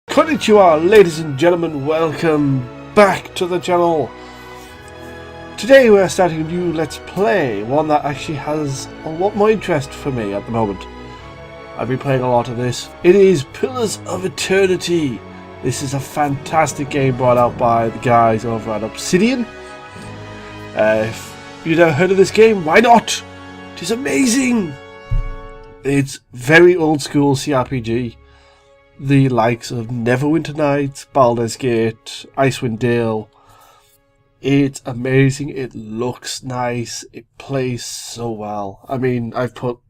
Konnichiwa, ladies and gentlemen, welcome back to the channel. Today we're starting a new Let's Play, one that actually has a lot more interest for me at the moment. I've been playing a lot of this. It is Pillars of Eternity. This is a fantastic game brought out by the guys over at Obsidian. If you've never heard of this game, why not? It is amazing. It's very old school CRPG. The likes of Neverwinter Nights, Baldur's Gate, Icewind Dale. It's amazing, it looks nice, it plays so well. I mean, I've put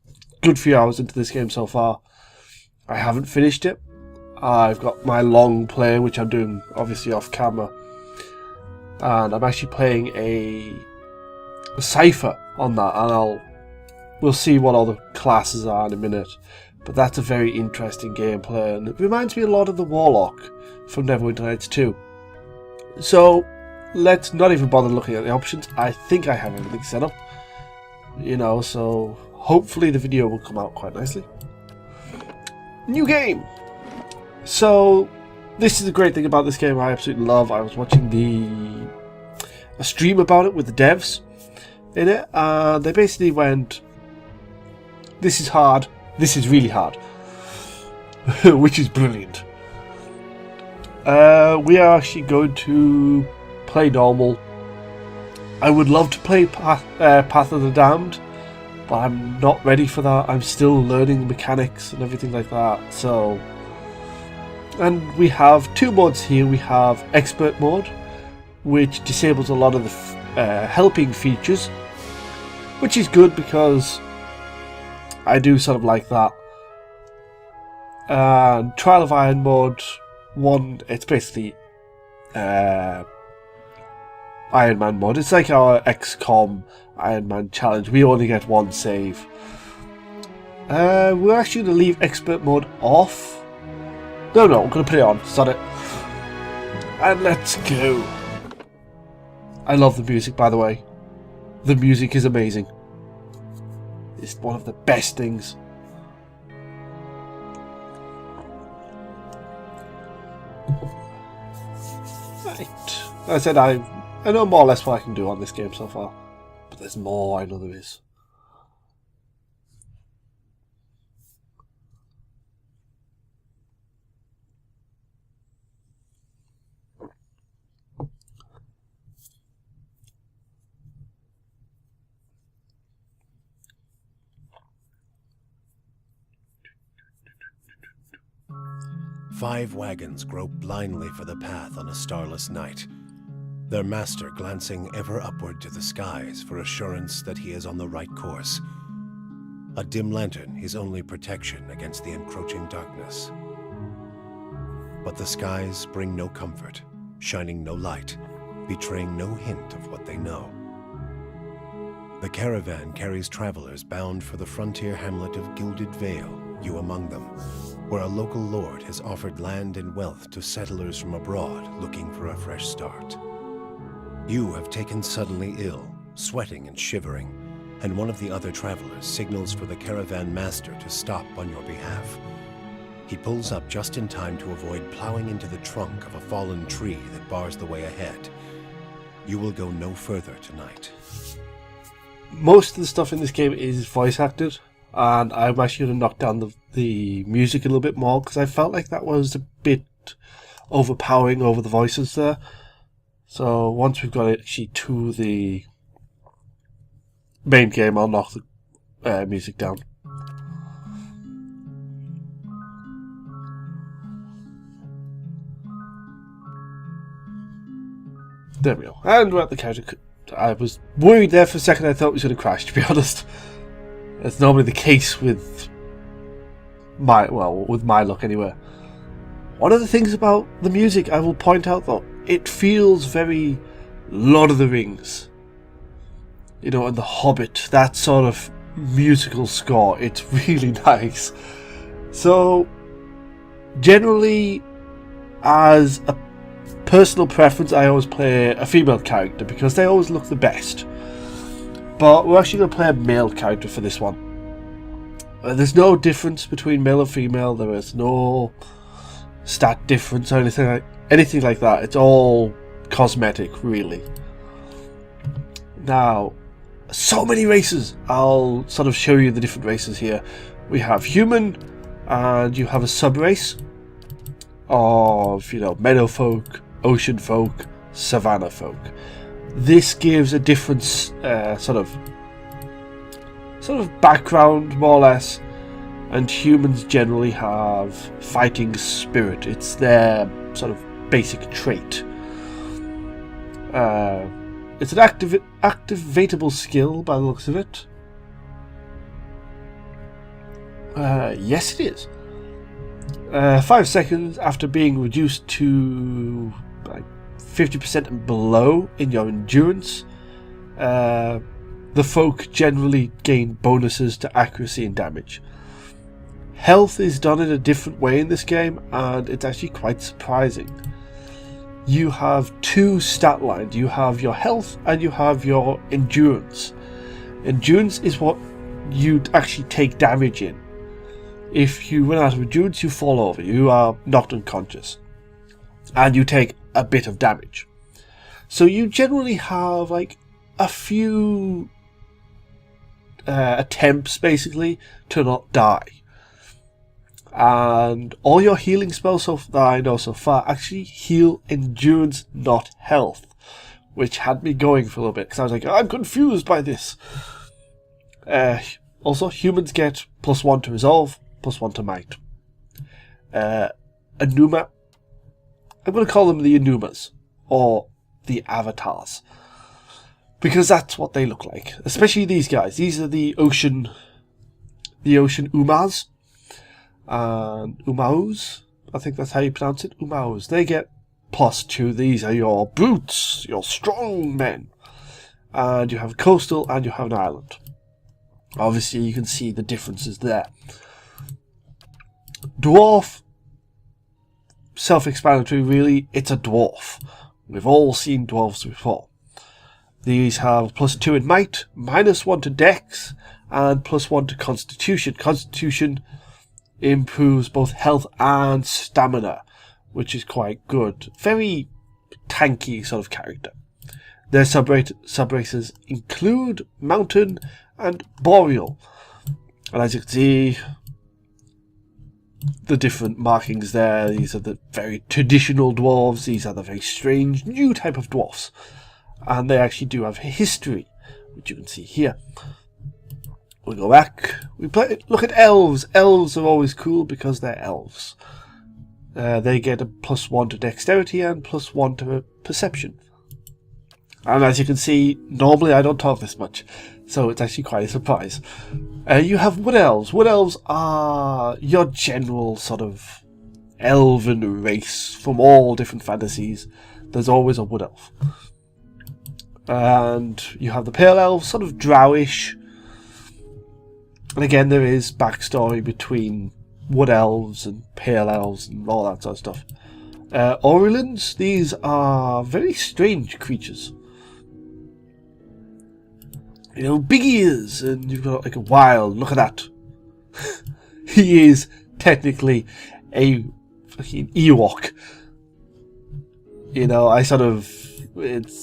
a good few hours into this game so far. I haven't finished it. I've got my long play, which I'm doing obviously off camera. And I'm actually playing a cipher on that, and we'll see what all the classes are in a minute. But that's a very interesting gameplay, and it reminds me a lot of the Warlock from Neverwinter Nights 2. So, let's not even bother looking at the options. I think I have everything set up. So hopefully the video will come out quite nicely. New game! So, this is the great thing about this game I absolutely love. I was watching a stream about it with the devs in it, and they basically went, this is hard. This is really hard, which is brilliant. We are actually going to play normal. I would love to play Path of the Damned, but I'm not ready for that. I'm still learning the mechanics and everything like that. So, and we have two modes here. We have Expert mode, which disables a lot of the helping features, which is good because I do sort of like that. And Trial of Iron mode 1, it's basically Iron Man mode. It's like our XCOM Iron Man challenge. We only get one save. We're actually going to leave Expert mode off. No, we're going to put it on. Sorry. And let's go. I love the music, by the way. The music is amazing. It's one of the best things. Right. I said I know more or less what I can do on this game so far. But there's more, I know there is. Five wagons grope blindly for the path on a starless night, their master glancing ever upward to the skies for assurance that he is on the right course. A dim lantern his only protection against the encroaching darkness. But the skies bring no comfort, shining no light, betraying no hint of what they know. The caravan carries travelers bound for the frontier hamlet of Gilded Vale, you among them, where a local lord has offered land and wealth to settlers from abroad looking for a fresh start. You have taken suddenly ill, sweating and shivering, and one of the other travelers signals for the caravan master to stop on your behalf. He pulls up just in time to avoid plowing into the trunk of a fallen tree that bars the way ahead. You will go no further tonight. Most of the stuff in this game is voice acted. And I'm actually going to knock down the music a little bit more, because I felt like that was a bit overpowering over the voices there. So once we've got it actually to the main game, I'll knock the music down. There we go. And we're at the character. I was worried there for a second. I thought it was going to crash, to be honest. It's normally the case with my luck anyway. One of the things about the music I will point out though, it feels very Lord of the Rings. And The Hobbit, that sort of musical score, it's really nice. So, generally, as a personal preference, I always play a female character because they always look the best. But we're actually going to play a male character for this one. There's no difference between male and female. There is no stat difference or anything like that. It's all cosmetic, really. Now, so many races. I'll sort of show you the different races here. We have human, and you have a sub-race of, meadow folk, ocean folk, savannah folk. This gives a different sort of background, more or less, and humans generally have fighting spirit. It's their sort of basic trait. It's an activatable skill by the looks of it. Yes, it is. 5 seconds after being reduced to 50% and below in your endurance, the folk generally gain bonuses to accuracy and damage. Health is done in a different way in this game, and it's actually quite surprising. You have 2 stat lines. You have your health and you have your endurance. Endurance is what you'd actually take damage in. If you run out of endurance, you fall over. You are knocked unconscious. And you take a bit of damage. So you generally have a few attempts, basically, to not die. And all your healing spells that I know so far actually heal endurance, not health, which had me going for a little bit because I was like, I'm confused by this. Also, humans get +1 to resolve, +1 to might. Enuma, I'm going to call them the Enumas, or the avatars, because that's what they look like. Especially these guys. These are the ocean Umas. And Umaus, I think that's how you pronounce it, Umaus. They get +2. These are your brutes, your strong men. And you have coastal and you have an island. Obviously you can see the differences there. Dwarf, self-explanatory really, it's a dwarf. We've all seen dwarves before. These have +2 in might, -1 to dex, and +1 to constitution. Constitution improves both health and stamina, which is quite good. Very tanky sort of character. Their sub-races include mountain and boreal. And as you can see, the different markings there, these are the very traditional dwarves, these are the very strange new type of dwarfs. And they actually do have a history, which you can see here. We go back, look at elves. Elves are always cool because they're elves. They get a +1 to dexterity and +1 to perception. And as you can see, normally I don't talk this much, so it's actually quite a surprise. You have wood elves. Wood elves are your general sort of elven race from all different fantasies. There's always a wood elf. And you have the pale elves, sort of drowish. And again, there is backstory between wood elves and pale elves and all that sort of stuff. Orulans, these are very strange creatures. Big ears, and you've got a wild, look at that. He is technically a fucking Ewok.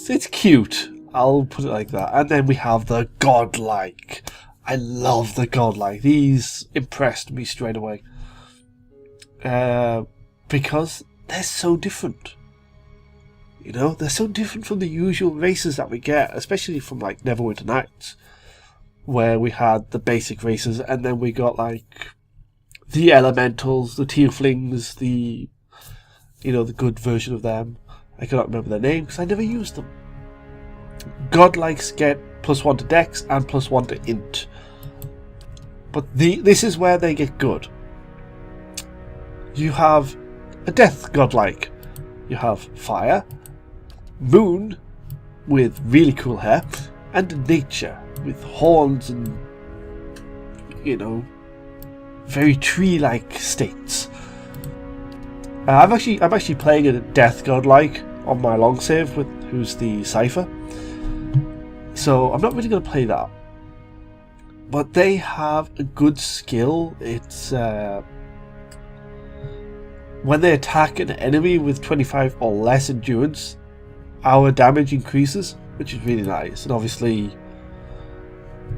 It's cute. I'll put it like that. And then we have the godlike. I love the godlike. These impressed me straight away. Because they're so different. They're so different from the usual races that we get, especially from Neverwinter Nights, where we had the basic races, and then we got the elementals, the tieflings, the good version of them. I cannot remember their name because I never used them. Godlikes get +1 to dex and +1 to int. But this is where they get good. You have a death godlike. You have fire, moon with really cool hair, and nature with horns and very tree-like states. I'm actually playing a death godlike on my long save who's the Cypher. So I'm not really going to play that. But they have a good skill. It's when they attack an enemy with 25 or less endurance, our damage increases, which is really nice. And obviously,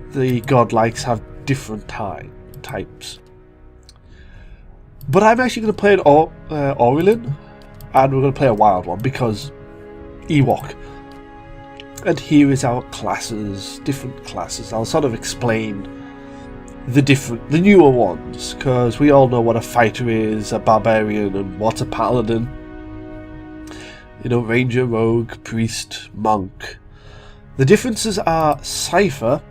the godlikes have different types. But I'm actually going to play an Aurelin, and we're going to play a wild one because Ewok. And here is our classes, different classes. I'll sort of explain the newer ones, because we all know what a fighter is, a barbarian, and what's a paladin. You know, ranger, rogue, priest, monk. The differences are Cypher.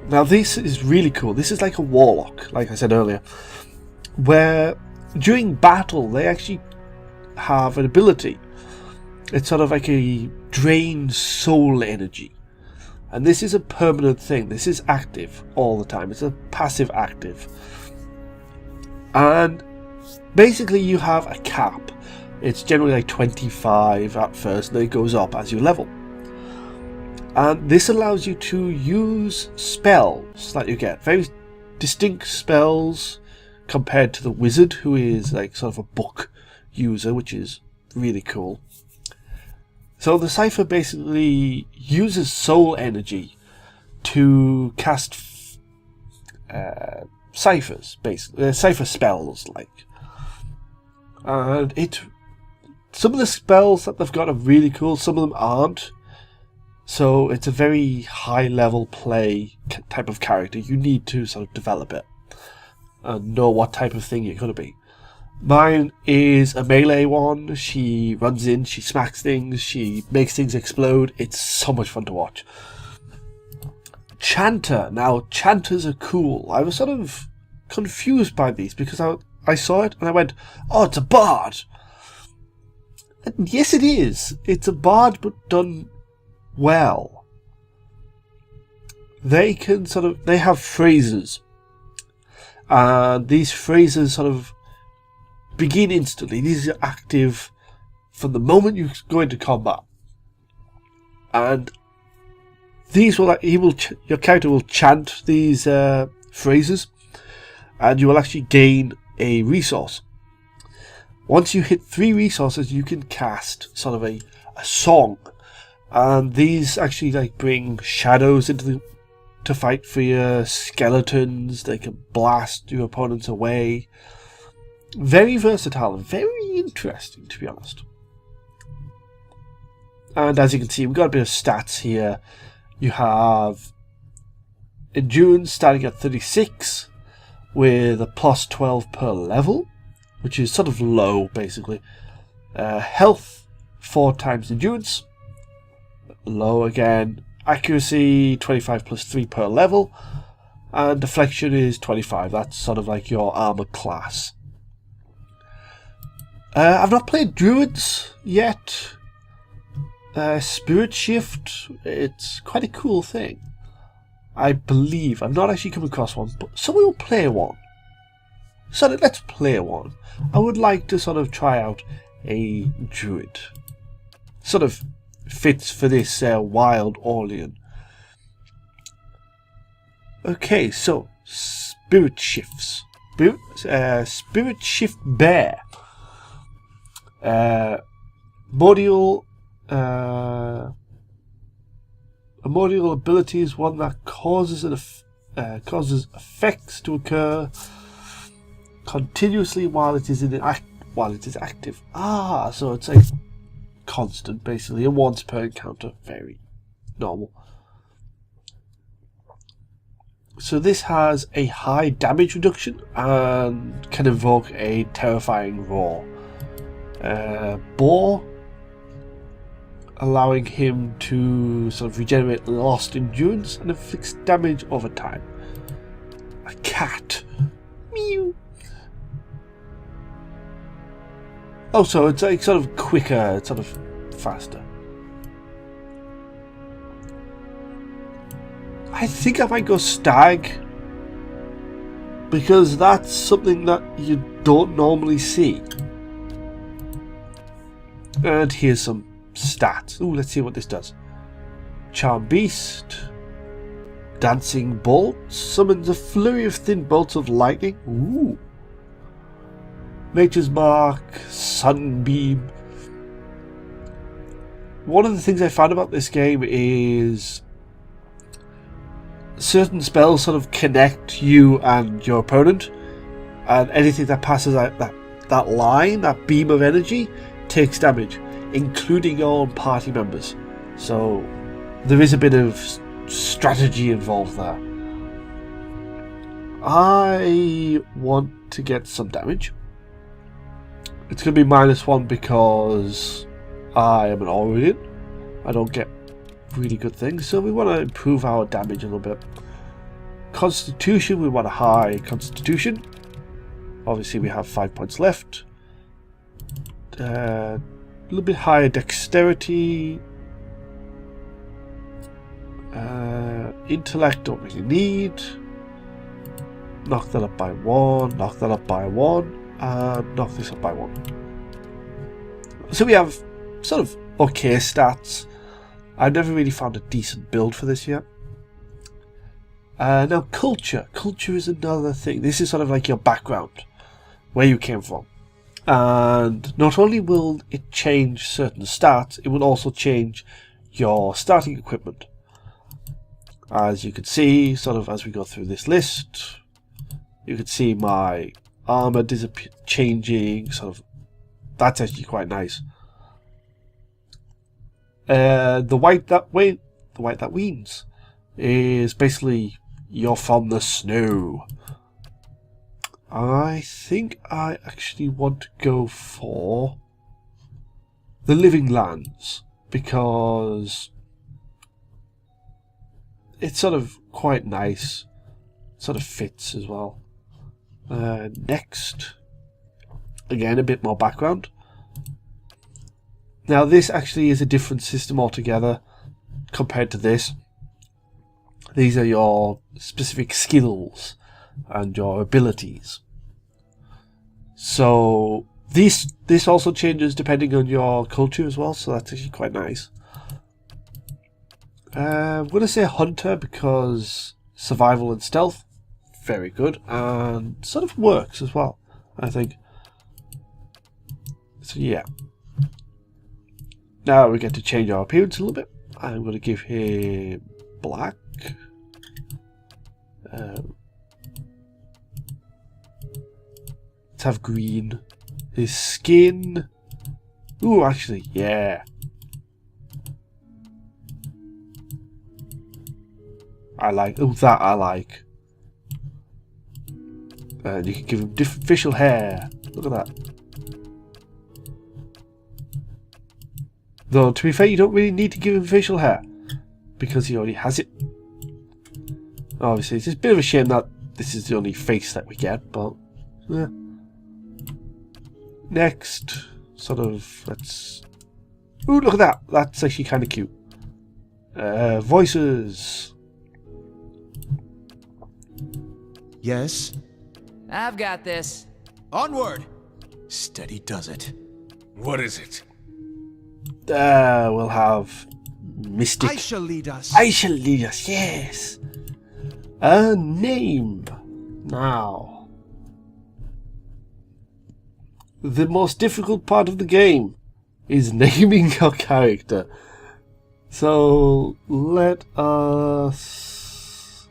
Now this is really cool. This is like a warlock, like I said earlier, where during battle they actually have an ability. It's sort of like a drained soul energy. And this is a permanent thing. This is active all the time. It's a passive active. And basically you have a cap. It's generally like 25 at first, and then it goes up as you level. And this allows you to use spells that you get. Very distinct spells compared to the wizard, who is like sort of a book user, which is really cool. So the Cypher basically uses soul energy to cast ciphers, basically cipher spells, like. And some of the spells that they've got are really cool. Some of them aren't. So it's a very high level play type of character. You need to sort of develop it and know what type of thing you're going to be. Mine is a melee one. She runs in, she smacks things, she makes things explode. It's so much fun to watch. Chanter. Now, chanters are cool. I was sort of confused by these because I saw it and I went, oh, it's a bard. And yes, it is. It's a bard, but done well. They have phrases. And these phrases sort of begin instantly. These are active from the moment you go into combat, and these will your character will chant these phrases, and you will actually gain a resource. Once you hit 3 resources, you can cast sort of a song, and these actually like bring shadows to fight for your skeletons. They can blast your opponents away. Very versatile and very interesting, to be honest. And as you can see, we've got a bit of stats here. You have endurance starting at 36 with a plus 12 per level, which is sort of low, basically. Health, 4 times endurance, low again. Accuracy, 25 plus 3 per level. And deflection is 25. That's sort of like your armor class. I've not played Druids yet. Spirit Shift, it's quite a cool thing. I believe. I've not actually come across one, but someone will play one. So let's play one. I would like to sort of try out a Druid. Sort of fits for this wild Orlean. Okay, so Spirit Shifts. Spirit Shift Bear. Modial a modial ability is one that causes effects to occur continuously while it is active. So it's like constant, basically, and once per encounter. Very normal. So this has a high damage reduction and can evoke a terrifying roar. Boar, allowing him to sort of regenerate lost endurance and inflicts damage over time. A cat. Mew. Oh, so it's like sort of quicker, sort of faster. I think I might go stag, because that's something that you don't normally see. And here's some stats. Ooh, let's see what this does. Charm Beast. Dancing Bolt. Summons a flurry of thin bolts of lightning. Ooh. Nature's Mark, Sunbeam. One of the things I found about this game is certain spells sort of connect you and your opponent, and anything that passes out that line, that beam of energy, takes damage, including your own party members. So there is a bit of strategy involved there. I want to get some damage. It's going to be -1 because I am an Aurian. I don't get really good things, so we want to improve our damage a little bit. Constitution, we want a high Constitution. Obviously we have 5 points left. A little bit higher Dexterity. Intellect, don't really need. Knock that up by 1, knock that up by 1, and knock this up by 1. So we have sort of okay stats. I've never really found a decent build for this yet. Now culture. Culture is another thing. This is sort of like your background, where you came from. And not only will it change certain stats, it will also change your starting equipment. As you can see, sort of as we go through this list, you can see my armor changing, sort of. That's actually quite nice. The white that weans is basically you're from the snow. I think I actually want to go for the living lands because it's sort of quite nice, sort of fits as well. Next, again a bit more background. Now this actually is a different system altogether compared to this. These are your specific skills and your abilities. So this also changes depending on your culture as well, so that's actually quite nice. I'm going to say hunter because survival and stealth, very good, and sort of works as well, I think. So yeah. Now we get to change our appearance a little bit. I'm going to give him black. Let's have green. His skin. Ooh, actually, yeah. I like. Oh, that I like. And you can give him different facial hair. Look at that. Though, to be fair, you don't really need to give him facial hair because he already has it. Obviously, it's a bit of a shame that this is the only face that we get, but yeah. Next, sort of, let's... Ooh, look at that. That's actually kind of cute. Voices. Yes? I've got this. Onward! Steady does it. What is it? We'll have Mystic. I shall lead us. I shall lead us, yes. A name. Now. The most difficult part of the game is naming your character. So let us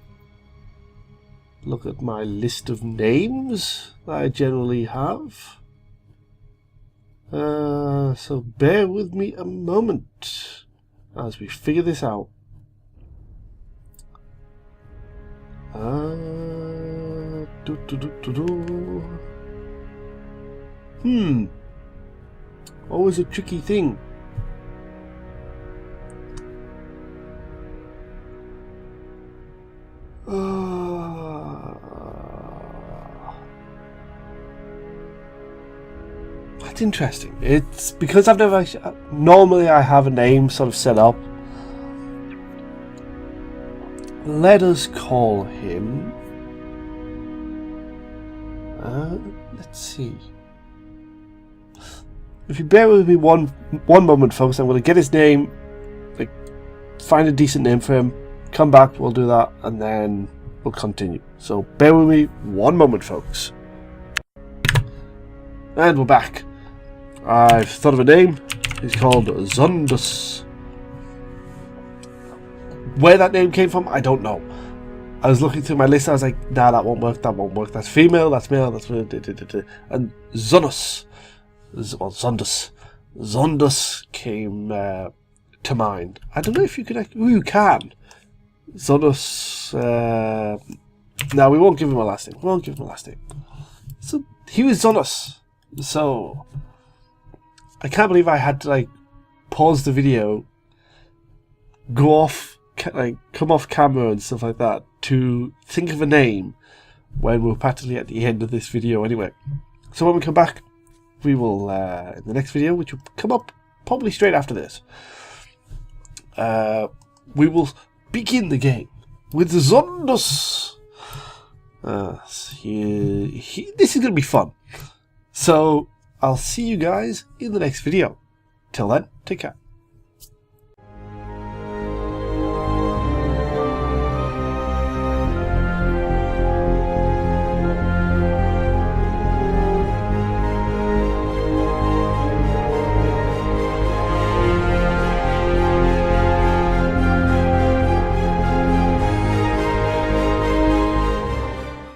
look at my list of names that I generally have. So bear with me a moment as we figure this out. Always a tricky thing. That's interesting. It's because I've never actually, normally I have a name sort of set up. Let us call him. Let's see. If you bear with me one moment, folks, I'm going to get his name, like, find a decent name for him, come back, we'll do that, and then we'll continue. So bear with me one moment, folks. And we're back. I've thought of a name. He's called Zundus. Where that name came from, I don't know. I was looking through my list, I was like, nah, that won't work, That's female, that's male, that's male, and Zundus. Well, Zundus came to mind. I don't know if you can. You can. Zundus. No, we won't give him a last name. So he was Zundus. So I can't believe I had to like pause the video, go off, like come off camera and stuff like that to think of a name when we're practically at the end of this video anyway. So when we come back, we will, in the next video, which will come up probably straight after this, we will begin the game with Zundus. This is going to be fun. So I'll see you guys in the next video. Till then, take care.